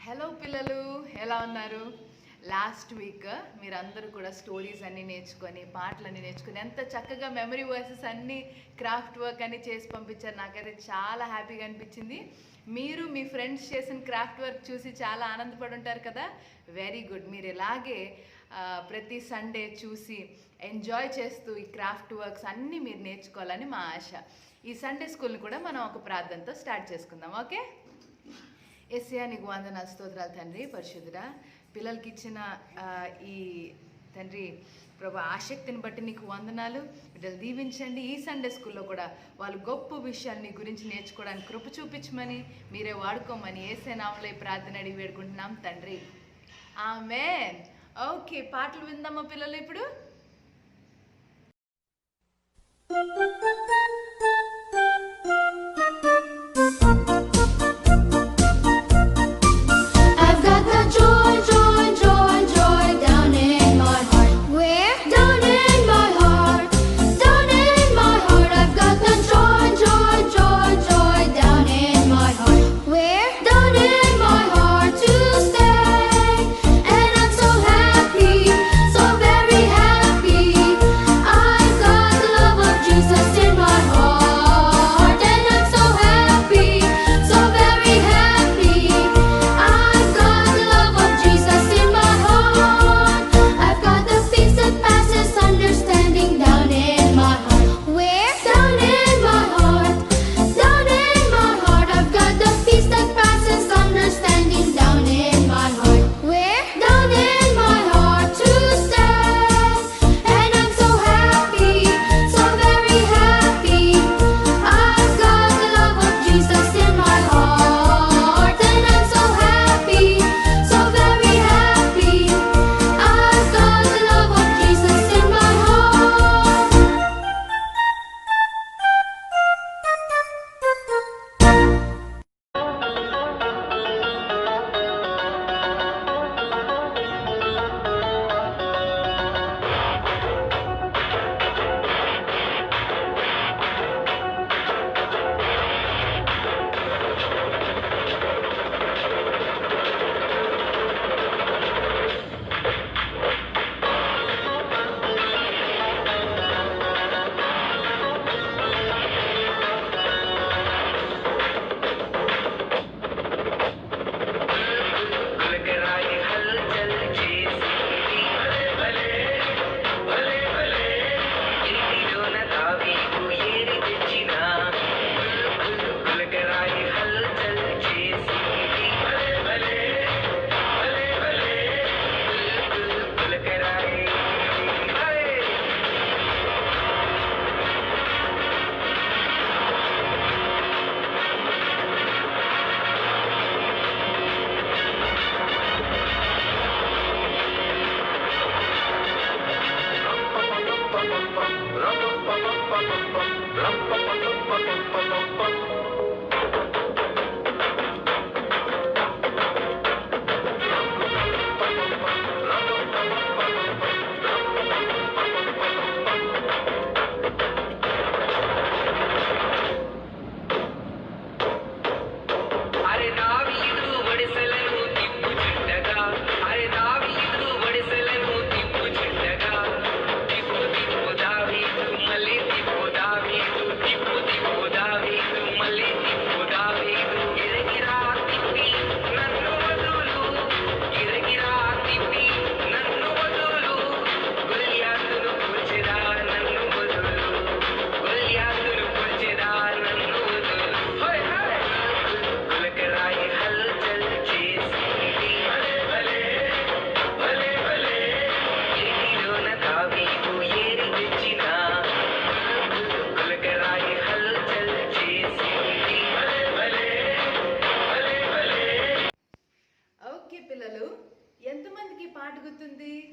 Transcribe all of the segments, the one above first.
Hello పిల్లలు, ఎలా ఉన్నారు? లాస్ట్ వీక్ మీరందరూ కూడా స్టోరీస్ అన్నీ నేర్చుకొని పాటలన్నీ నేర్చుకొని ఎంత చక్కగా మెమరీ వర్సెస్ అన్నీ క్రాఫ్ట్ వర్క్ అన్నీ చేసి పంపించారు. నాకైతే చాలా హ్యాపీగా అనిపించింది. మీరు మీ ఫ్రెండ్స్ చేసిన క్రాఫ్ట్ వర్క్ చూసి చాలా ఆనందపడి ఉంటారు కదా. Very good. మీరు ఇలాగే ప్రతి సండే చూసి ఎంజాయ్ చేస్తూ ఈ క్రాఫ్ట్ వర్క్స్ అన్నీ మీరు నేర్చుకోవాలని మా ఆశ. ఈ సండే స్కూల్ని కూడా మనం ఒక ప్రార్థనతో స్టార్ట్ చేసుకుందాం. ఓకే? యేసయ్యా, నీకు వందనాలు, స్తోత్రాలు తండ్రి. పరిశుద్ధుడా, పిల్లలకి ఇచ్చిన ఈ తండ్రి ప్రభా ఆసక్తిని బట్టి నీకు వందనాలు. బిడ్డలు దీవించండి. ఈ సండే స్కూల్లో కూడా వాళ్ళు గొప్ప విషయాలు నీ గురించి నేర్చుకోవడానికి కృప చూపించమని, మీరే వాడుకోమని యేసయ్య నామములో ఈ ప్రార్థన అడిగి వేడుకుంటున్నాం తండ్రి. ఆమేన్. ఓకే, పాటలు విందామా పిల్లలు? ఇప్పుడు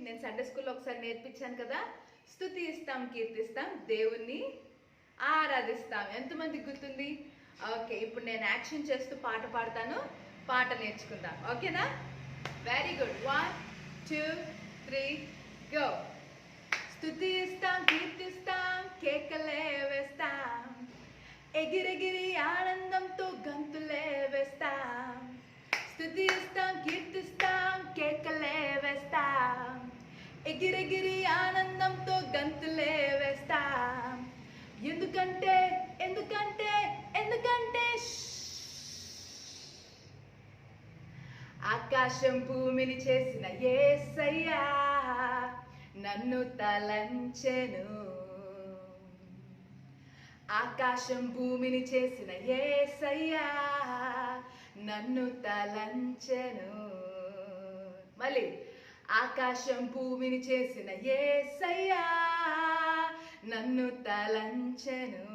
నేను సండే స్కూల్లో ఒకసారి నేర్పించాను కదా. స్తుతిస్తాం, కీర్తిస్తాం, దేవుణ్ణి ఆరాధిస్తాం. ఎంతమందికి గుర్తుంది? ఓకే, ఇప్పుడు నేను యాక్షన్ చేస్తూ పాట పాడతాను, పాట నేర్చుకుందాం. ఓకేనా? Very good. 1 2 3 గో. స్తుతిస్తాం, కీర్తిస్తాం, కేకలే వేస్తాం, ఎగిరెగిరి ఆనందంతో గంతులే వేస్తాం. స్తుతిస్తాం కీర్తిస్తాం కేకలే వేస్తాం, ఎగిరెగిరి ఆనందంతో గంతులే వేస్తాం. ఎందుకంటే ఎందుకంటే ఎందుకంటే ఆకాశం భూమిని చేసిన యేసయ్యా నన్ను తలంచెను. ఆకాశం భూమిని చేసిన యేసయ్యా నన్ను తలంచెను. మళ్ళీ ఆకాశం భూమిని చేసిన యేసయ్యా నన్ను తలంచెను.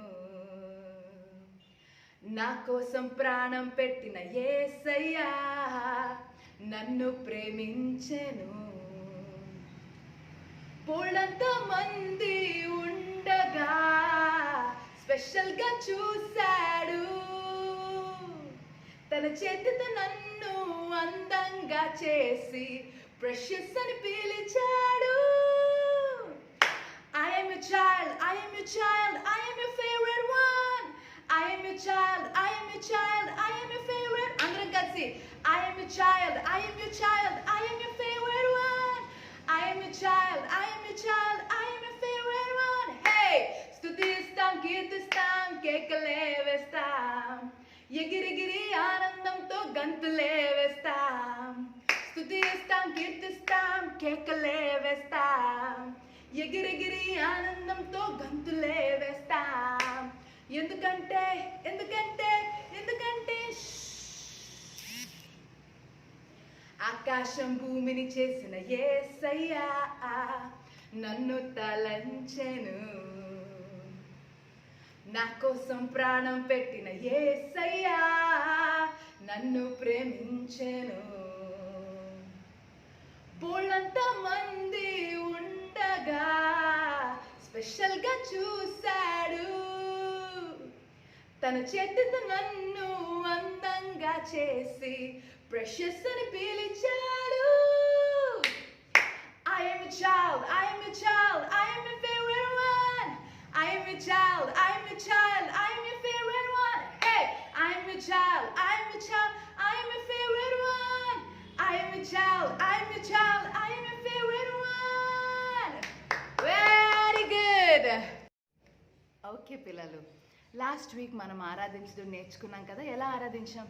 నా కోసం ప్రాణం పెట్టిన యేసయ్యా నన్ను ప్రేమించెను. పోలంత మంది ఉండగా స్పెషల్గా చూశాడు, తన చేతితో నన్ను అందంగా చేసి ప్రెషియస్ అని పిలిచాడు. I am your child, I am your child, I am your favorite one. I am your child, I am your child, I am your favorite. అందరం కలిసి I am your child, I am your child, I am your favorite one. I am your child, I am your child, I am your favorite one. Hey, స్తుతిస్తాం కీర్తిస్తాం కేకలే వేస్తాం, ఎగిరిగిరి ఆనందంతో గంతులే వేస్తాం. స్తుతిస్తాం కీర్తిస్తాం కేకలే వేస్తాం, ఎగిరిగిరి ఆనందంతో గంతులే వేస్తాం. ఎందుకంటే ఎందుకంటే ఎందుకంటే ఆకాశం భూమిని చేసిన యేసయ్యా నన్ను తలంచెను. నా కోసం ప్రాణం పెట్టిన యేసయ్యా నన్ను ప్రేమించెను. బోళ్ళంత మంది ఉండగా స్పెషల్గా చూశాడు, తన చేతితో నన్ను అందంగా చేసి ప్రెషియస్ అని పిలిచాడు. I am your child, I am your child, I am your favorite one. I am your child, I am your child, I am your favorite one. Hey, I am your child, I am your child, I am your favorite one. I am your child, I am your child, I am your favorite one. Very good. Okay, పిల్లలు, last week మనం ఆరాధించడం నేర్చుకున్నాం కదా. ఎలా ఆరాధించాం?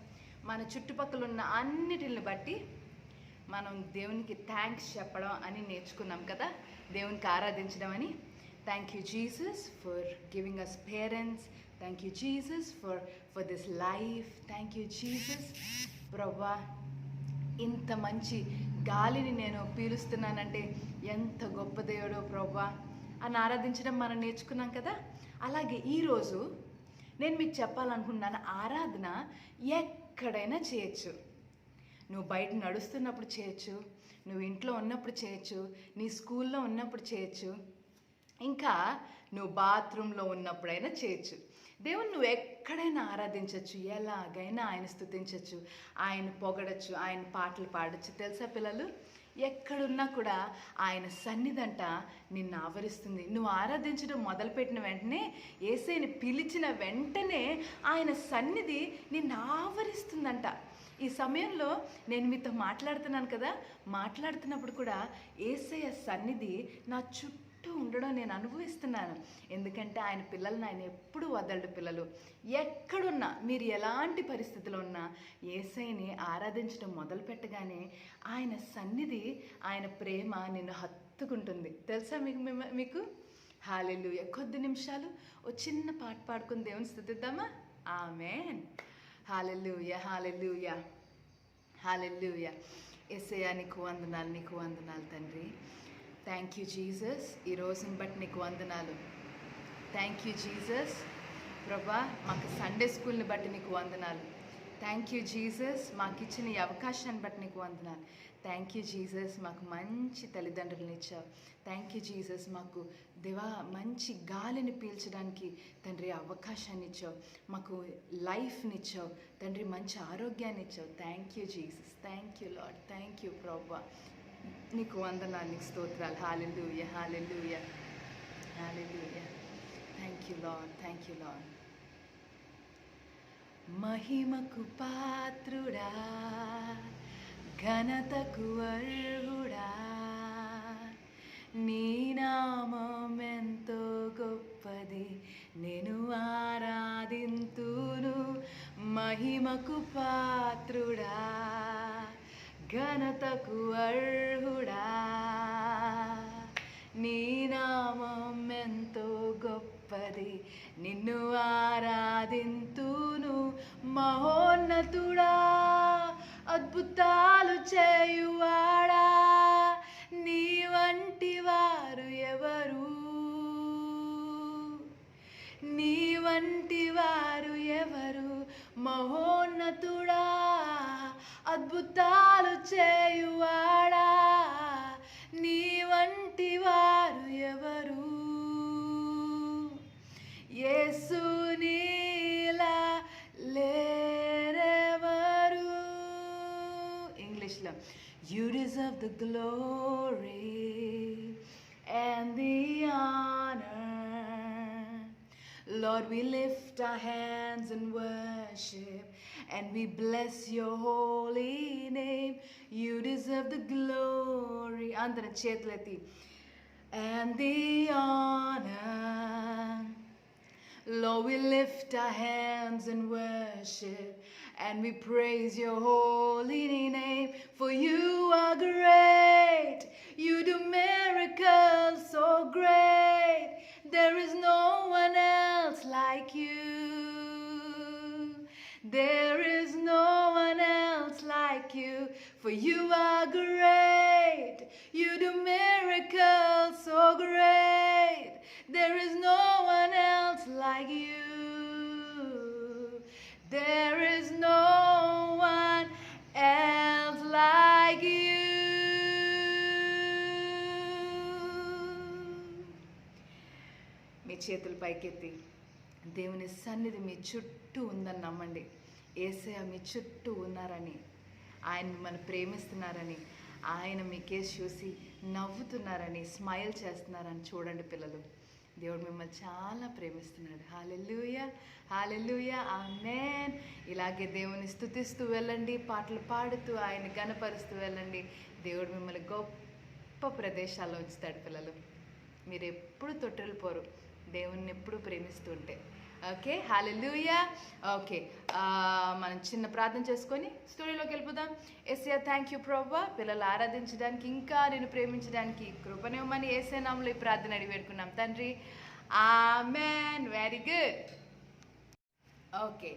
మన చుట్టుపక్కల ఉన్న అన్నిటిని బట్టి మనం దేవునికి థ్యాంక్స్ చెప్పడం అని నేర్చుకున్నాం కదా. దేవునికి ఆరాధించడం అని. Thank you Jesus for giving us parents. Thank you Jesus for this life. Thank you Jesus ప్రభువా, ఇంత మంచి గాలిని నేను పీలుస్తున్నానంటే ఎంత గొప్ప దేవుడో ప్రభువా అని ఆరాధించడం మనం నేర్చుకున్నాం కదా. అలాగే ఈరోజు నేను మీకు చెప్పాలనుకున్నాను, ఆరాధన ఎక్కడైనా చేయొచ్చు. నువ్వు బయట నడుస్తున్నప్పుడు చేయొచ్చు, నువ్వు ఇంట్లో ఉన్నప్పుడు చేయొచ్చు, నీ స్కూల్లో ఉన్నప్పుడు చేయొచ్చు, ఇంకా నువ్వు బాత్రూంలో ఉన్నప్పుడైనా చేయొచ్చు. దేవుని నువ్వు ఎక్కడైనా ఆరాధించవచ్చు, ఎలాగైనా ఆయన స్తుతించవచ్చు, ఆయన పొగడచ్చు, ఆయన పాటలు పాడచ్చు. తెలుసా పిల్లలు, ఎక్కడున్నా కూడా ఆయన సన్నిధంట నిన్ను ఆవరిస్తుంది. నువ్వు ఆరాధించడం మొదలుపెట్టిన వెంటనే, యేసయ్యని పిలిచిన వెంటనే ఆయన సన్నిధి నిన్ను ఆవరిస్తుందంట. ఈ సమయంలో నేను మీతో మాట్లాడుతున్నాను కదా, మాట్లాడుతున్నప్పుడు కూడా యేసయ్య సన్నిధి నా చుట్టూ ఉండడం నేను అనుభవిస్తున్నాను. ఎందుకంటే ఆయన పిల్లల్ని ఆయన ఎప్పుడు వదలడు. పిల్లలు ఎక్కడున్నా, మీరు ఎలాంటి పరిస్థితిలో ఉన్నా యేసయ్యని ఆరాధించడం మొదలు పెట్టగానే ఆయన సన్నిధి, ఆయన ప్రేమ నిన్ను హత్తుకుంటుంది. తెలుసా మీకు హల్లెలూయా. కొద్ది నిమిషాలు ఓ చిన్న పాట పాడుకుని దేవుని స్తుతిద్దామా? ఆమేన్. హల్లెలూయా, హల్లెలూయా, హల్లెలూయా. యేసయ్యా నీకు వందనాలు, నీకు వందనాలు తండ్రి. థ్యాంక్ యూ జీసస్, ఈ రోజుని బట్టి నీకు వందనాలు. థ్యాంక్ యూ జీసస్ ప్రభా, మాకు సండే స్కూల్ని బట్టి నీకు వందనాలు. థ్యాంక్ యూ జీసస్, మాకు ఇచ్చిన ఈ అవకాశాన్ని బట్టి నీకు వందనాలు. థ్యాంక్ యూ జీసస్, మాకు మంచి తల్లిదండ్రులను ఇచ్చావు. థ్యాంక్ యూ జీసస్, మాకు దేవా మంచి గాలిని పీల్చడానికి తండ్రి అవకాశాన్ని ఇచ్చావు, మాకు లైఫ్ని ఇచ్చావు తండ్రి, మంచి ఆరోగ్యాన్ని ఇచ్చావు. Thank you Jesus, thank you lord, thank you ప్రభా, నీకు వందనాలు, నీకు స్తోత్రాలు. Hallelujah, hallelujah, hallelujah. Thank you lord, thank you lord. మహిమకు పాత్రుడా, ఘనతకు అర్హుడా, నీ నామం ఎంతో గొప్పది, నేను ఆరాధింతును. మహిమకు పాత్రుడా, ఘనతకు అర్హుడా, నీ నామం ఎంతో గొప్పది, నిన్ను ఆరాధింతును. మహోన్నతుడా, అద్భుతాలు చేయువాడా, నీ వంటి వారు ఎవరు, నీ వంటి వారు ఎవరు. మహోన్నతుడా, అద్భుతాలు చేయువాడా, నీ వంటి వారు ఎవరు. యేసు నీలా లేరెవరు. ఇంగ్లీష్లో You deserve the glory and the honor. Lord, we lift our hands in worship and we bless your holy name. You deserve the glory. Andra chetleti. And the honor. Lord, we lift our hands in worship and we praise your holy name. For you are great. You do miracles so great. There is no one else like you. There is no one else like you. For you are great. You do miracles so great. There is no one else like you. There is no one else like you. మీ చేతులు పైకెత్తి దేవుని సన్నిధి మీ చుట్టూ ఉందని నమ్మండి. యేసయ్య మీ చుట్టూ ఉన్నారని, ఆయన మిమ్మల్ని ప్రేమిస్తున్నారని, ఆయన మీ కేసు చూసి నవ్వుతున్నారని, స్మైల్ చేస్తున్నారని చూడండి పిల్లలు. దేవుడు మిమ్మల్ని చాలా ప్రేమిస్తున్నాడు. హల్లెలూయా, హల్లెలూయా, ఆమేన్. ఇలాగే దేవుని స్తుతిస్తూ వెళ్ళండి, పాటలు పాడుతూ ఆయన గణపరుస్తూ వెళ్ళండి. దేవుడు మిమ్మల్ని గొప్ప ప్రదేశాల్లో ఉంచుతాడు పిల్లలు. మీరు ఎప్పుడు తొట్టిల్లిపోరు, దేవుణ్ణి ఎప్పుడు ప్రేమిస్తూ ఉంటే. ఓకే, హల్లెలూయా. ఓకే, మనం చిన్న ప్రార్థన చేసుకొని స్టోరీలోకి వెళ్ళిపోదాం. యేసయ్య థ్యాంక్ యూ ప్రభువా, పిల్లలు ఆరాధించడానికి ఇంకా నేను ప్రేమించడానికి కృపనివ్వమని యేసయ్య నామములో ఈ ప్రార్థన అడిగి పెట్టుకున్నాం తండ్రి. Amen. Very good. Okay,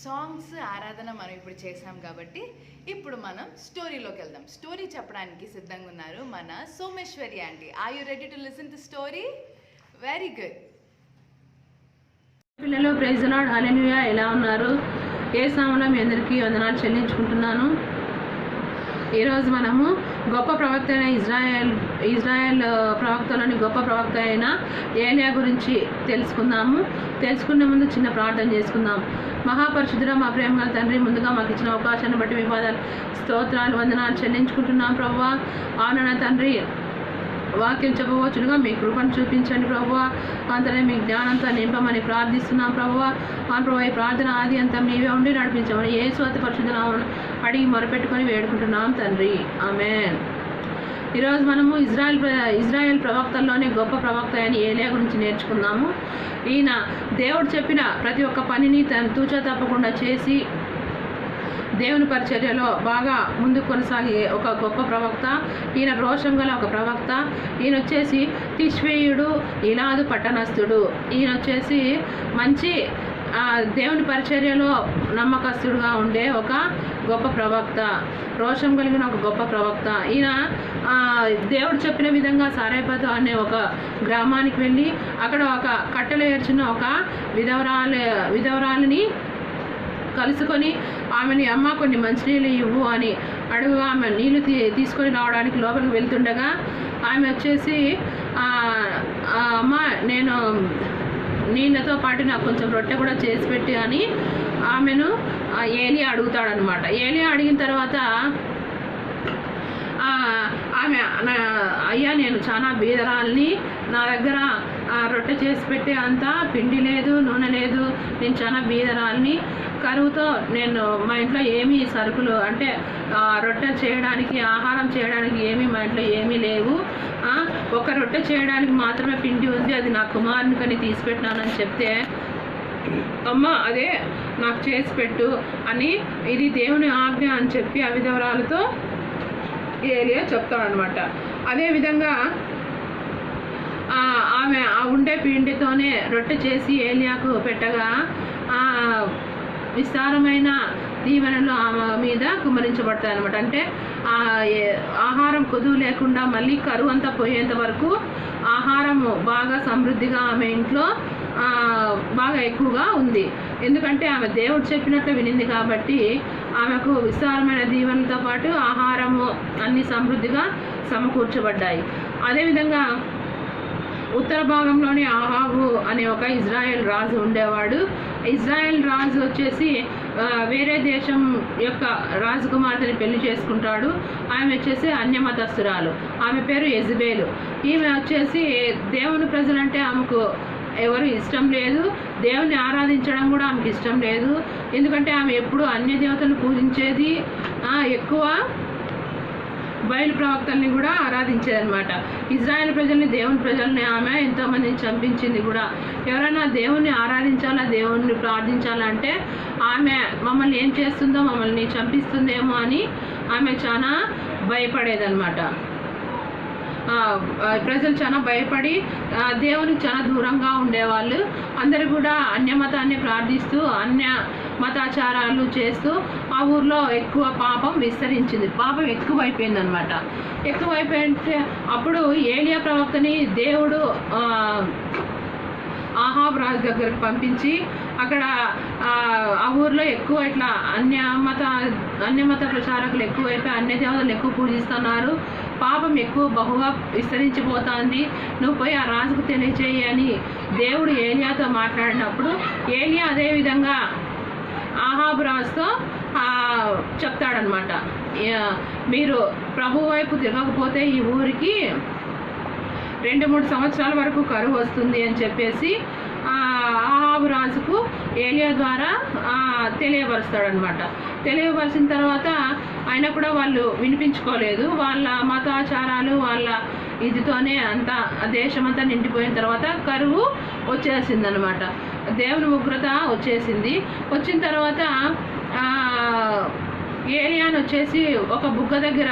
songs ఆరాధన మనం ఇప్పుడు చేసాం కాబట్టి ఇప్పుడు మనం స్టోరీలోకి వెళ్దాం. స్టోరీ చెప్పడానికి సిద్ధంగా ఉన్నారు మన Someshwari aunty. Are you ready to listen to story? Very good. పిల్లలు ప్రైజ్ ది లార్డ్, హల్లెలూయా. ఎలా ఉన్నారు? యేసునామములో మీ అందరికీ వందనాలు చెల్లించుకుంటున్నాను. ఈరోజు మనము గొప్ప ప్రవక్త అయిన ఇజ్రాయెల్ ప్రవక్తలోని గొప్ప ప్రవక్త అయిన ఏలియా గురించి తెలుసుకునే ముందు చిన్న ప్రార్థన చేసుకుందాం. మహాపరిశుద్ధుడా, మా ప్రేమగల తండ్రి, ముందుగా మాకు ఇచ్చిన అవకాశాన్ని బట్టి మీ పాదాలు స్తోత్రాలు వందనాలు చెల్లించుకుంటున్నాం ప్రభువా. అవునా తండ్రి, వాక్యం చెప్పవచ్చునుగా మీ కృపను చూపించండి ప్రభువా. అంతనే మీ జ్ఞానంతో నింపమని ప్రార్థిస్తున్నాం ప్రభువా. ప్రభు ఈ ప్రార్థన ఆది అంతా మీవే ఉండి నడిపించమని యేసు అతి పరిశుద్ధ నామమున అడిగి మొరపెట్టుకొని వేడుకుంటున్నాం తండ్రి. ఆమేన్. ఈరోజు మనము ఇజ్రాయెల్ ప్రవక్తల్లోనే గొప్ప ప్రవక్త అయిన ఏలియా గురించి నేర్చుకుందాము. ఈయన దేవుడు చెప్పిన ప్రతి ఒక్క పనిని తను తూచా తప్పకుండా చేసి దేవుని పరిచర్యలో బాగా ముందుకు కొనసాగే ఒక గొప్ప ప్రవక్త. ఈయన రోషం గల ఒక ప్రవక్త. ఈయన వచ్చేసి తిష్వేయుడు, ఇలాదు పట్టణస్థుడు. ఈయన వచ్చేసి మంచి దేవుని పరిచర్యలో నమ్మకస్తుడుగా ఉండే ఒక గొప్ప ప్రవక్త, రోషం కలిగిన ఒక గొప్ప ప్రవక్త. ఈయన దేవుడు చెప్పిన విధంగా సారేపతు అనే ఒక గ్రామానికి వెళ్ళి అక్కడ ఒక కట్టెలు ఏర్చిన ఒక విధవరాలిని కలుసుకొని ఆమెని అమ్మ కొన్ని మంచినీళ్ళు ఇవ్వు అని అడుగుగా ఆమె నీళ్లు తీసుకొని రావడానికి లోపలికి వెళ్తుండగా ఆమె వచ్చేసి అమ్మ నేను నీళ్ళతో పాటు నాకు కొంచెం రొట్టె కూడా చేసి పెట్టి అని ఆమెను ఏలియా అడుగుతాడనమాట. ఏలియా అడిగిన తర్వాత ఆమె అయ్యా నేను చాలా బీదరాల్ని, నా దగ్గర రొట్టె చేసి పెట్టే అంత పిండి లేదు, నూనె లేదు, నేను చాలా బీదరాల్ని, కరువుతో నేను మా ఇంట్లో ఏమీ సరుకులు అంటే రొట్టె చేయడానికి, ఆహారం చేయడానికి ఏమీ మా ఇంట్లో ఏమీ లేవు, ఒక రొట్టె చేయడానికి మాత్రమే పిండి ఉంది, అది నా కుమారునికని తీసిపెట్టినానని చెప్తే, అమ్మ అదే నాకు చేసి పెట్టు అని, ఇది దేవుని ఆజ్ఞ అని చెప్పి ఆ విధవరాలతో ఏలియా చెప్తాడనమాట. అదేవిధంగా ఆమె ఆ ఉండే పిండితోనే రొట్టె చేసి ఏలియాకు పెట్టగా విస్తారమైన దీవెనలు ఆమె మీద కుమ్మరించబడతాయి అనమాట. అంటే ఆహారం కొదువు లేకుండా మళ్ళీ కరువు అంతా పోయేంత వరకు ఆహారం బాగా సమృద్ధిగా ఆమె ఇంట్లో బాగా ఎక్కువగా ఉంది. ఎందుకంటే ఆమె దేవుడు చెప్పినట్లు వినింది కాబట్టి ఆమెకు విస్తారమైన దీవెనలతో పాటు ఆహారము అన్ని సమృద్ధిగా సమకూర్చబడ్డాయి. అదేవిధంగా ఉత్తర భాగంలోని ఆహాబు అనే ఒక ఇజ్రాయెల్ రాజు ఉండేవాడు. ఇజ్రాయెల్ రాజు వచ్చేసి వేరే దేశం యొక్క రాజకుమార్తెని పెళ్లి చేసుకుంటాడు. ఆమె వచ్చేసి అన్యమతస్తురాలు, ఆమె పేరు యెజబేలు. ఈమె వచ్చేసి దేవుని ప్రజలంటే ఆమెకు ఎవరు ఇష్టం లేదు, దేవుని ఆరాధించడం కూడా ఆమెకు ఇష్టం లేదు. ఎందుకంటే ఆమె ఎప్పుడు అన్య దేవతలను పూజించేది, ఎక్కువ బయలు ప్రవక్తల్ని కూడా ఆరాధించేదనమాట. ఇజ్రాయెల్ ప్రజల్ని, దేవుని ప్రజల్ని ఆమె ఎంతోమందిని చంపించింది కూడా. ఎవరైనా దేవుణ్ణి ఆరాధించాలా, దేవుణ్ణి ప్రార్థించాలంటే ఆమె మమ్మల్ని ఏం చేస్తుందో, మమ్మల్ని చంపిస్తుందేమో అని ఆమె చాలా భయపడేదన్నమాట. ప్రజలు చాలా భయపడి దేవునికి చాలా దూరంగా ఉండేవాళ్ళు. అందరూ కూడా అన్యమతాన్ని ప్రార్థిస్తూ అన్య మతాచారాలు చేస్తూ ఆ ఊర్లో ఎక్కువ పాపం విస్తరించింది, పాపం ఎక్కువైపోయింది అనమాట. ఎక్కువైపోయింటే అప్పుడు ఏలియా ప్రవక్తని దేవుడు ఆహాబ్ రాజు దగ్గరకు పంపించి అక్కడ ఆ ఊర్లో ఎక్కువ ఇట్లా అన్యమత ప్రచారకులు ఎక్కువైపోయి అన్య దేవతలు ఎక్కువ పూజిస్తున్నారు, పాపం ఎక్కువ బహుగా విస్తరించిపోతుంది, నువ్వు పోయి ఆ రాజుకు తెలియచేయి అని దేవుడు ఏలియాతో మాట్లాడినప్పుడు ఏలియా అదేవిధంగా ఆహాబు రాజుతో చెప్తాడనమాట, మీరు ప్రభు వైపు తిరగకపోతే ఈ ఊరికి 2-3 సంవత్సరాల వరకు కరువు వస్తుంది అని చెప్పేసి ఆహాబు రాజుకు ఏలియా ద్వారా తెలియపరుస్తాడనమాట. తెలియపరిచిన తర్వాత ఆయన కూడా వాళ్ళు వినిపించుకోలేదు. వాళ్ళ మతాచారాలు వాళ్ళ ఇదితోనే అంతా దేశమంతా నిండిపోయిన తర్వాత కరువు వచ్చేసిందనమాట. దేవుని ఉగ్రత వచ్చేసింది. వచ్చిన తర్వాత ఏలియాను వచ్చేసి ఒక బుగ్గ దగ్గర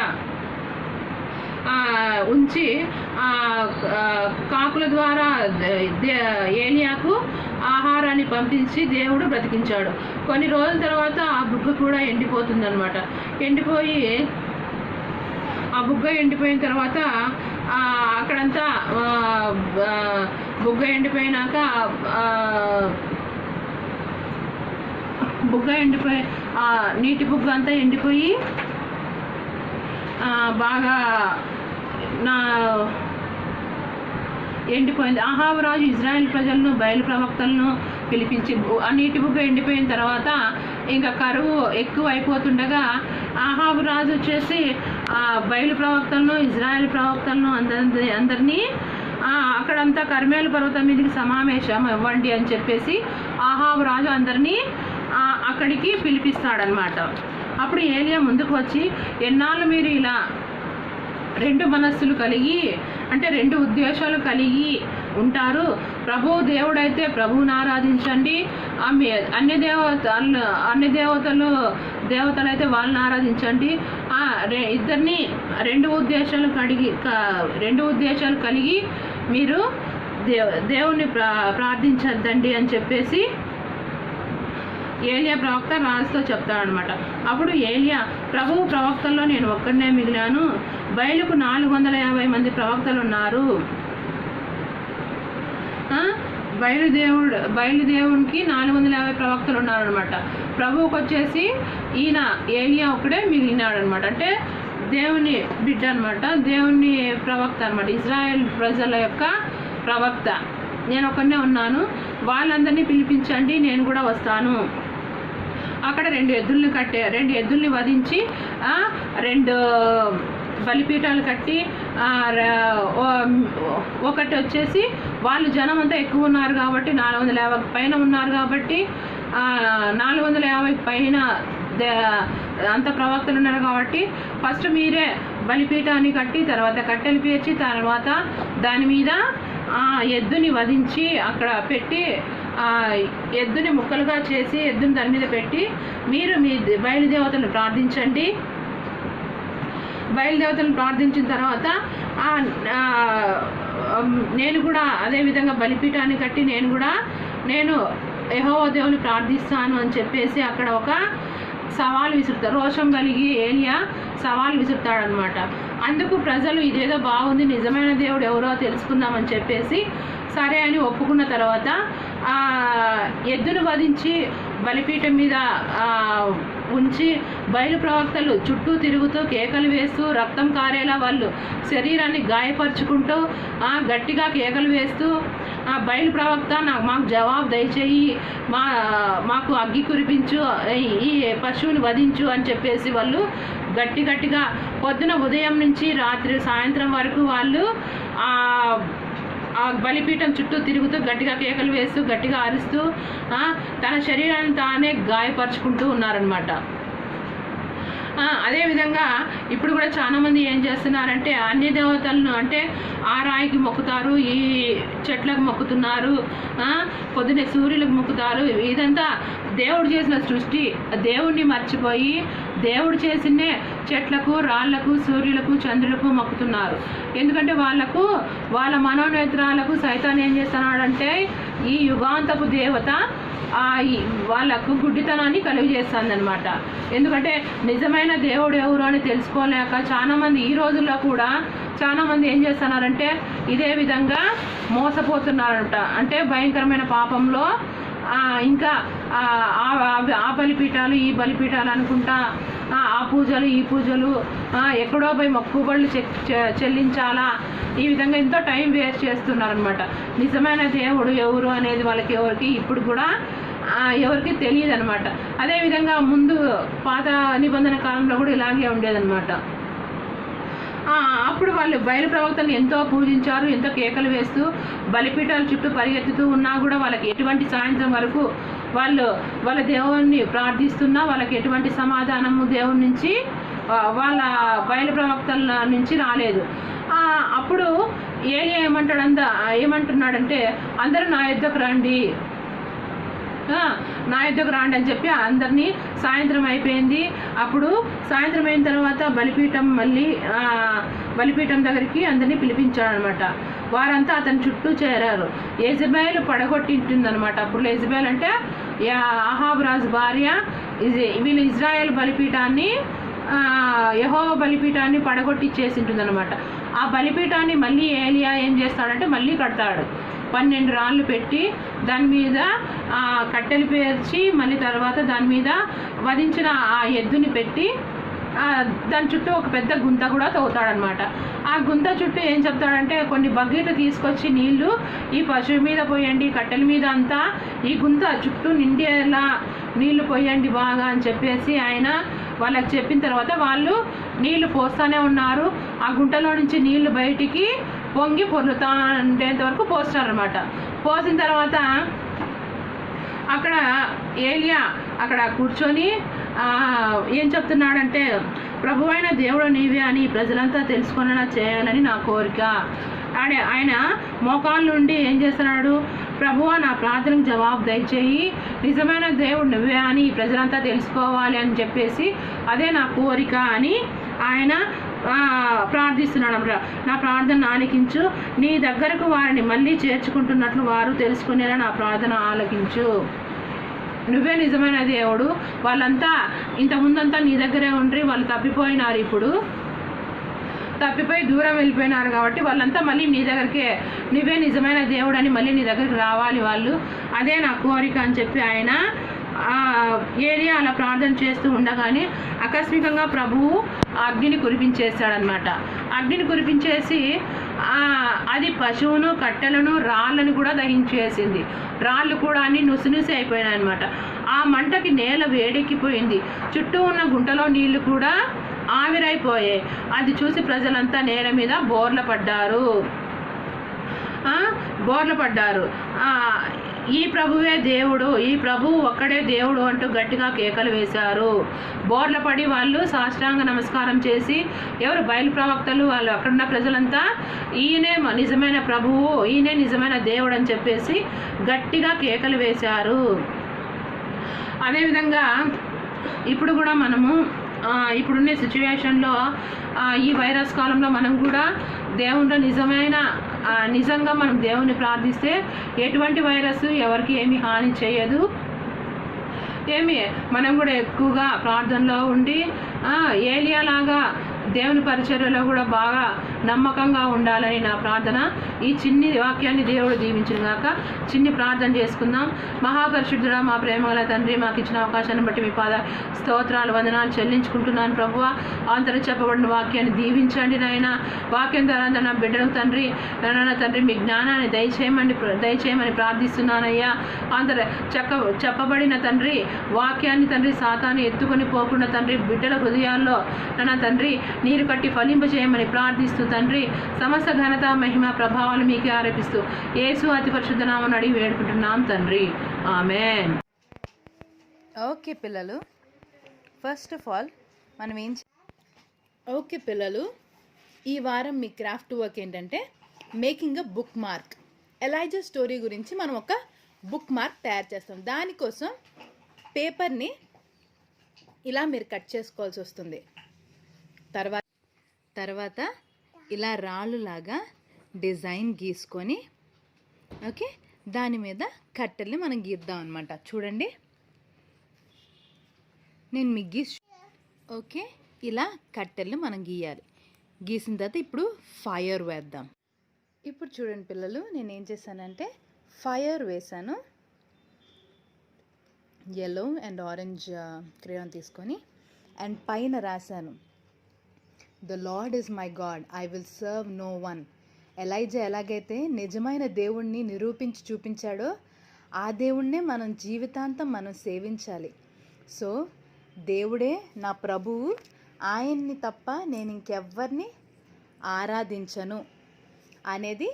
ఉంచి కాకుల ద్వారా ఏలియాకు ఆహారాన్ని పంపించి దేవుడు బ్రతికించాడు. కొన్ని రోజుల తర్వాత ఆ బుగ్గ కూడా ఎండిపోతుందన్నమాట. ఎండిపోయి ఆ బుగ్గ ఎండిపోయిన తర్వాత అక్కడంతా బుగ్గ ఎండిపోయినాక బుగ్గ ఎండిపోయి నీటి బుగ్గ అంతా ఎండిపోయి బాగా ఎండిపోయింది. ఆహాబు రాజు ఇజ్రాయెల్ ప్రజలను, బయలు ప్రవక్తలను పిలిపించి ఆ నీటి బుగ్గ ఎండిపోయిన తర్వాత ఇంకా కరువు ఎక్కువ అయిపోతుండగా ఆహాబు రాజు వచ్చేసి బయలు ప్రవక్తలను, ఇజ్రాయెల్ ప్రవక్తలను అందరినీ అక్కడంతా కర్మేలు పర్వతం మీదకి సమావేశం ఇవ్వండి అని చెప్పేసి ఆహాబు రాజు అందరినీ అక్కడికి పిలిపిస్తాడనమాట. అప్పుడు ఏలియా ముందుకు వచ్చి, ఎన్నాళ్ళు మీరు ఇలా 2 మనస్సులు కలిగి అంటే 2 ఉద్దేశాలు కలిగి ఉంటారు, ప్రభువు దేవుడైతే ప్రభువుని ఆరాధించండి, అన్య దేవతలు అయితే వాళ్ళని ఆరాధించండి, ఇద్దరిని 2 ఉద్దేశాలు కలిగి మీరు దేవుణ్ణి ప్రార్థించద్దండి అని చెప్పేసి ఏలియా ప్రవక్త రాజుతో చెప్తాడనమాట. అప్పుడు ఏలియా, ప్రభువు ప్రవక్తల్లో నేను ఒక్కడనే మిగిలాను, బయలుకు 450 మంది ప్రవక్తలు ఉన్నారు, బయలుదేవునికి 450 ప్రవక్తలు ఉన్నారనమాట. ప్రభువుకి వచ్చేసి ఈయన ఏలియా ఒకడే మిగిలినాడనమాట. అంటే దేవుని బిడ్డ అనమాట, దేవుని ప్రవక్త అనమాట, ఇజ్రాయెల్ ప్రజల యొక్క ప్రవక్త. నేను ఒక్కనే ఉన్నాను, వాళ్ళందరినీ పిలిపించండి, నేను కూడా వస్తాను. అక్కడ 2 ఎద్దుల్ని వధించి బలిపీఠాలు కట్టి ఒకటి వచ్చేసి వాళ్ళు జనం అంతా ఎక్కువ ఉన్నారు కాబట్టి 450 పైన ఉన్నారు కాబట్టి 450 పైన అంత ప్రవక్తలు ఉన్నారు కాబట్టి ఫస్ట్ మీరే బలిపీఠాన్ని కట్టి తర్వాత కట్టెలు పేర్చి తర్వాత దాని మీద ఎద్దుని వధించి అక్కడ పెట్టి ఎద్దుని ముక్కలుగా చేసి ఎద్దుని దాని మీద పెట్టి మీరు మీ బయలుదేవతలను ప్రార్థించండి. బయలుదేవతలను ప్రార్థించిన తర్వాత నేను కూడా అదేవిధంగా బలిపీఠాన్ని కట్టి నేను యెహోవా దేవుని ప్రార్థిస్తాను అని చెప్పేసి అక్కడ ఒక సవాల్ విసురుతాడు. రోషం కలిగి ఏలియా సవాల్ విసురుతాడనమాట. అందుకు ప్రజలు ఇదేదో బాగుంది, నిజమైన దేవుడు ఎవరో తెలుసుకుందామని చెప్పేసి సరే అని ఒప్పుకున్న తర్వాత ఎద్దును వధించి బలిపీఠం మీద ఉంచి బయలు ప్రవక్తలు చుట్టూ తిరుగుతూ కేకలు వేస్తూ రక్తం కారేలా వాళ్ళు శరీరాన్ని గాయపరుచుకుంటూ గట్టిగా కేకలు వేస్తూ బయలు ప్రవక్త మాకు జవాబు దయచేయి, మాకు అగ్గి కురిపించు, ఈ పశువుని వధించు అని చెప్పేసి వాళ్ళు గట్టిగా పొద్దున ఉదయం నుంచి రాత్రి సాయంత్రం వరకు వాళ్ళు ఆ బలిపీఠం చుట్టూ తిరుగుతూ గట్టిగా కేకలు వేస్తూ గట్టిగా అరుస్తూ తన శరీరాన్ని తానే గాయపరుచుకుంటూ ఉన్నారనమాట. అదేవిధంగా ఇప్పుడు కూడా చాలామంది ఏం చేస్తున్నారంటే అన్య దేవతలను అంటే ఆ రాయికి మొక్కుతారు, ఈ చెట్లకు మొక్కుతున్నారు, పొద్దున్నే సూర్యులకు మొక్కుతారు. ఇదంతా దేవుడు చేసిన సృష్టి. దేవుడిని మర్చిపోయి దేవుడు చేసినే చెట్లకు, రాళ్లకు, సూర్యులకు, చంద్రులకు మొక్కుతున్నారు. ఎందుకంటే వాళ్ళ మనోనేత్రాలకు సైతాన్ ఏం చేస్తున్నాడంటే ఈ యుగాంతపు దేవత వాళ్ళకు గుడ్డితనాన్ని కలుగజేస్తుంది అనమాట. ఎందుకంటే నిజమైన దేవుడు ఎవరు అని తెలుసుకోలేక చాలామంది ఈ రోజుల్లో కూడా చాలామంది ఏం చేస్తున్నారంటే ఇదే విధంగా మోసపోతున్నారంట. అంటే భయంకరమైన పాపంలో ఇంకా ఆ బలిపీఠాలు ఈ బలిపీఠాలు అనుకుంటా ఆ పూజలు ఈ పూజలు ఎక్కడో పోయి మొక్కుబళ్ళు చెల్లించాలా, ఈ విధంగా ఎంతో టైం వేస్ట్ చేస్తున్నారనమాట. నిజమైన దేవుడు ఎవరు అనేది ఎవరికి ఇప్పుడు కూడా ఎవరికి తెలియదు అనమాట. అదేవిధంగా ముందు పాత నిబంధన కాలంలో కూడా ఇలాగే ఉండేదన్నమాట. అప్పుడు వాళ్ళు బయలు ప్రవక్తలను ఎంతో పూజించారు, ఎంతో కేకలు వేస్తూ బలిపీఠాల చుట్టూ పరిగెత్తుతూ ఉన్నా కూడా వాళ్ళకి ఎటువంటి సాయంత్రం వరకు వాళ్ళ దేవుణ్ణి ప్రార్థిస్తున్నా వాళ్ళకి ఎటువంటి సమాధానము దేవుని నుంచి వాళ్ళ బయలు ప్రవక్తల నుంచి రాలేదు. అప్పుడు ఏలియా ఏమంటున్నాడంటే అందరూ నా యుద్ధకు రండి అని చెప్పి అందరినీ సాయంత్రం అయిపోయింది. అప్పుడు సాయంత్రం అయిన తర్వాత బలిపీఠం దగ్గరికి అందరినీ పిలిపించాడు అనమాట. వారంతా అతని చుట్టూ చేరారు. యెజబెల్ పడగొట్టింటుందనమాట. అప్పుడు యెజబెల్ అంటే అహాబు రాజు భార్య. వీళ్ళు ఇజ్రాయెల్ బలిపీఠాన్ని యెహోవా బలిపీఠాన్ని పడగొట్టిచ్చేసి ఉంటుందన్నమాట. ఆ బలిపీఠాన్ని మళ్ళీ ఏలియా ఏం చేస్తాడంటే మళ్ళీ కడతాడు. 12 రాళ్ళు పెట్టి దాని మీద కట్టెలు పేర్చి మళ్ళీ తర్వాత దాని మీద వధించిన ఆ ఎద్దుని పెట్టి దాని చుట్టూ ఒక పెద్ద గుంత కూడా తవ్వుతాడనమాట. ఆ గుంత చుట్టూ ఏం చెప్తాడంటే కొన్ని బకెట్లు తీసుకొచ్చి నీళ్లు ఈ పశువు మీద పోయండి, కట్టెల మీద అంతా ఈ గుంత చుట్టూ నిండేలా నీళ్లు పోయండి బాగా అని చెప్పేసి ఆయన వాళ్ళకి చెప్పిన తర్వాత వాళ్ళు నీళ్లు పోస్తూనే ఉన్నారు. ఆ గుంటలో నుంచి నీళ్లు బయటికి పొంగి పొర్లుతా ఉండేంత వరకు పోస్తారనమాట. పోసిన తర్వాత అక్కడ ఏలియా అక్కడ కూర్చొని ఏం చెప్తున్నాడంటే ప్రభువైన దేవుడు నీవే అని ప్రజలంతా తెలుసుకునేలా చేయాలని నా కోరిక. ఆయన మోకాళ్ళ నుండి ఏం చేస్తున్నాడు, ప్రభువా నా ప్రార్థనకు జవాబు దయచేయి, నిజమైన దేవుడు నువ్వే అని ప్రజలంతా తెలుసుకోవాలి అని చెప్పేసి అదే నా కోరిక అని ఆయన ప్రార్థిస్తున్నాడు. నా ప్రార్థన ఆలకించు, నీ దగ్గరకు వారిని మళ్ళీ చేర్చుకుంటున్నట్లు వారు తెలుసుకునేలా నా ప్రార్థన ఆలకించు, నువ్వే నిజమైన దేవుడు. వాళ్ళంతా ఇంతకుముందంతా నీ దగ్గరే ఉండి వాళ్ళు తప్పిపోయినారు, ఇప్పుడు తప్పిపోయి దూరం వెళ్ళిపోయినారు కాబట్టి వాళ్ళంతా మళ్ళీ నీ దగ్గరికే నువ్వే నిజమైన దేవుడు అని మళ్ళీ నీ దగ్గరికి రావాలి వాళ్ళు, అదే నా కోరిక అని చెప్పి ఆయన ఏలియా అలా ప్రార్థన చేస్తూ ఉండగానే ఆకస్మికంగా ప్రభువు అగ్నిని కురిపించేస్తాడనమాట. అగ్నిని కురిపించేసి అది పశువును, కట్టెలను, రాళ్ళను కూడా దహించేసింది. రాళ్ళు కూడా అన్ని నుసినుసి అయిపోయినాయి అనమాట. ఆ మంటకి నేల వేడెక్కిపోయింది. చుట్టూ ఉన్న గుంటలో నీళ్లు కూడా ఆవిరైపోయాయి. అది చూసి ప్రజలంతా నేల మీద బోర్ల పడ్డారు. ఈ ప్రభువే దేవుడు, ఈ ప్రభువు ఒక్కడే దేవుడు అంటూ గట్టిగా కేకలు వేశారు. బోర్ల పడి వాళ్ళు సాష్టాంగ నమస్కారం చేసి, ఎవరు బయలు ప్రవక్తలు, వాళ్ళు అక్కడున్న ప్రజలంతా ఈయనే నిజమైన ప్రభువు, ఈయనే నిజమైన దేవుడు అని చెప్పేసి గట్టిగా కేకలు వేశారు. అదేవిధంగా ఇప్పుడు కూడా మనము ఇప్పుడున్న సిచ్యువేషన్లో ఈ వైరస్ కాలంలో మనం కూడా దేవునిలో నిజంగా మనం దేవుని ప్రార్థిస్తే ఎటువంటి వైరస్ ఎవరికి ఏమి హాని చేయదు. మనం కూడా ఎక్కువగా ప్రార్థనలో ఉండి ఏలియాలాగా దేవుని పరిచర్యలో కూడా బాగా నమ్మకంగా ఉండాలని నా ప్రార్థన. ఈ చిన్ని వాక్యాన్ని దేవుడు దీవించిన గాక. చిన్ని ప్రార్థన చేసుకుందాం. మహాపరిశుద్ధుడా, మా ప్రేమగల తండ్రి, మాకు ఇచ్చిన అవకాశాన్ని బట్టి మీ పాద స్తోత్రాలు వందనాలు చెల్లించుకుంటున్నాను ప్రభువా. అంతలో చెప్పబడిన వాక్యాన్ని దీవించండి నాయన. వాక్యం ద్వారా నా బిడ్డలకు తండ్రి మీ జ్ఞానాన్ని దయచేయమని ప్రార్థిస్తున్నానయ్యా. చెప్పబడిన తండ్రి వాక్యాన్ని తండ్రి సాతాను ఎత్తుకొని పోకుండా తండ్రి బిడ్డల హృదయాల్లో తండ్రి నీరు కట్టి ఫలింపజేయమని ప్రార్థిస్తూ తండ్రి సమస్త ఘనత మహిమ ప్రభావాలు మీకే ఆరోపిస్తూ యేసు అతి పరిశుద్ధ నామమున అడిగి వేడుకుంటున్నాం తండ్రి. ఆమేన్. ఓకే పిల్లలు, ఫస్ట్ ఆఫ్ ఆల్ మనం ఓకే పిల్లలు, ఈ వారం మీ క్రాఫ్ట్ వర్క్ ఏంటంటే making a book mark. Elijah story గురించి మనం ఒక బుక్ మార్క్ తయారు చేస్తాం. దానికోసం పేపర్ని ఇలా మీరు కట్ చేసుకోవాల్సి వస్తుంది. తర్వాత ఇలా రాళ్ళులాగా డిజైన్ గీసుకొని ఓకే దాని మీద కట్టెల్ని మనం గీద్దాం అనమాట. చూడండి నేను మీకు ఓకే ఇలా కట్టెల్ని మనం గీయాలి. గీసిన తర్వాత ఇప్పుడు ఫైర్ వేద్దాం. ఇప్పుడు చూడండి పిల్లలు, నేను ఏం చేశానంటే ఫైర్ వేసాను. yellow అండ్ ఆరెంజ్ క్రేయాన్ తీసుకొని అండ్ పైన రాశాను, the Lord is my God, I will serve no one. Elijah ఎలాగైతే నిజమైన దేవుణ్ణి నిరూపించి చూపించాడో ఆ దేవుణ్ణే మనం జీవితాంతం మనం సేవించాలి. సో దేవుడే నా ప్రభువు, ఆయన్ని తప్ప నేను ఇంకెవ్వరిని ఆరాధించను అనేది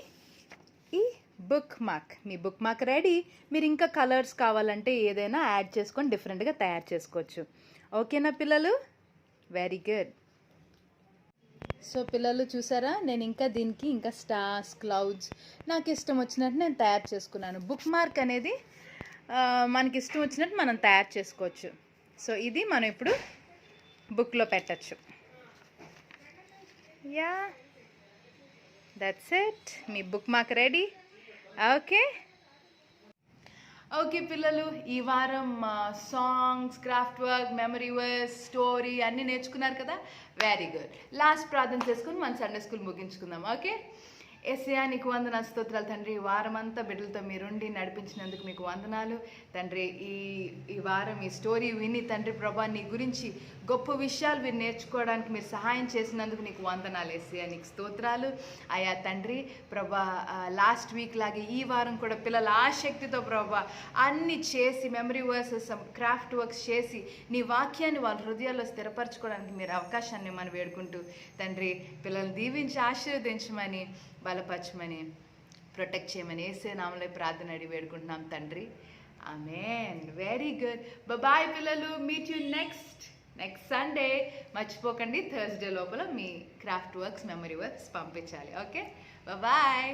ఈ బుక్ మార్క్. మీ బుక్ మార్క్ రెడీ. మీరు ఇంకా కలర్స్ కావాలంటే ఏదైనా యాడ్ చేసుకొని డిఫరెంట్గా తయారు చేసుకోవచ్చు. ఓకేనా పిల్లలు? Very good. సో పిల్లలు చూసారా, నేను ఇంకా దీనికి ఇంకా స్టార్స్, క్లౌడ్స్ నాకు ఇష్టం వచ్చినట్టు నేను తయారు చేసుకున్నాను. బుక్ మార్క్ అనేది మనకి ఇష్టం వచ్చినట్టు మనం తయారు చేసుకోవచ్చు. సో ఇది మనం ఇప్పుడు బుక్లో పెట్టచ్చు. Yeah, that's it. మీ బుక్ మార్క్ రెడీ. ఓకే పిల్లలు, ఈ వారం songs, craft work, memory verse, story అన్నీ నేర్చుకున్నారు కదా. Very good. లాస్ట్ ప్రార్థన చేసుకుని మన సండే స్కూల్ ముగించుకుందాం. ఓకే. యేసయ్యా నీకు వందనాలు, స్తోత్రాలు తండ్రి. ఈ వారం అంతా బిడ్డలతో మీరుండి నడిపించినందుకు మీకు వందనాలు తండ్రి. ఈ వారం ఈ స్టోరీ విని తండ్రి ప్రభా నీ గురించి గొప్ప విషయాలు మీరు నేర్చుకోవడానికి మీరు సహాయం చేసినందుకు నీకు వందనాలు యేసయ్యా, నీకు స్తోత్రాలు అయ్యా తండ్రి ప్రభా. లాస్ట్ వీక్ లాగే ఈ వారం కూడా పిల్లల ఆసక్తితో ప్రభా అన్నీ చేసి మెమరీ వర్సెస్, క్రాఫ్ట్ వర్క్స్ చేసి నీ వాక్యాన్ని వాళ్ళ హృదయాల్లో స్థిరపరచుకోవడానికి మీరు అవకాశాన్ని మనం వేడుకుంటూ తండ్రి పిల్లల్ని దీవించి ఆశీర్వదించమని, బలపరచమని, ప్రొటెక్ట్ చేయమని యేసే నామములో ప్రార్థన అడిగి వేడుకుంటున్నాం తండ్రి. ఆమేన్. Very good. బాయ్ పిల్లలు. Meet you next Sunday. మర్చిపోకండి థర్స్డే లోపల మీ క్రాఫ్ట్ వర్క్స్, మెమరీ వర్క్స్ పంపించాలి. Okay, bye.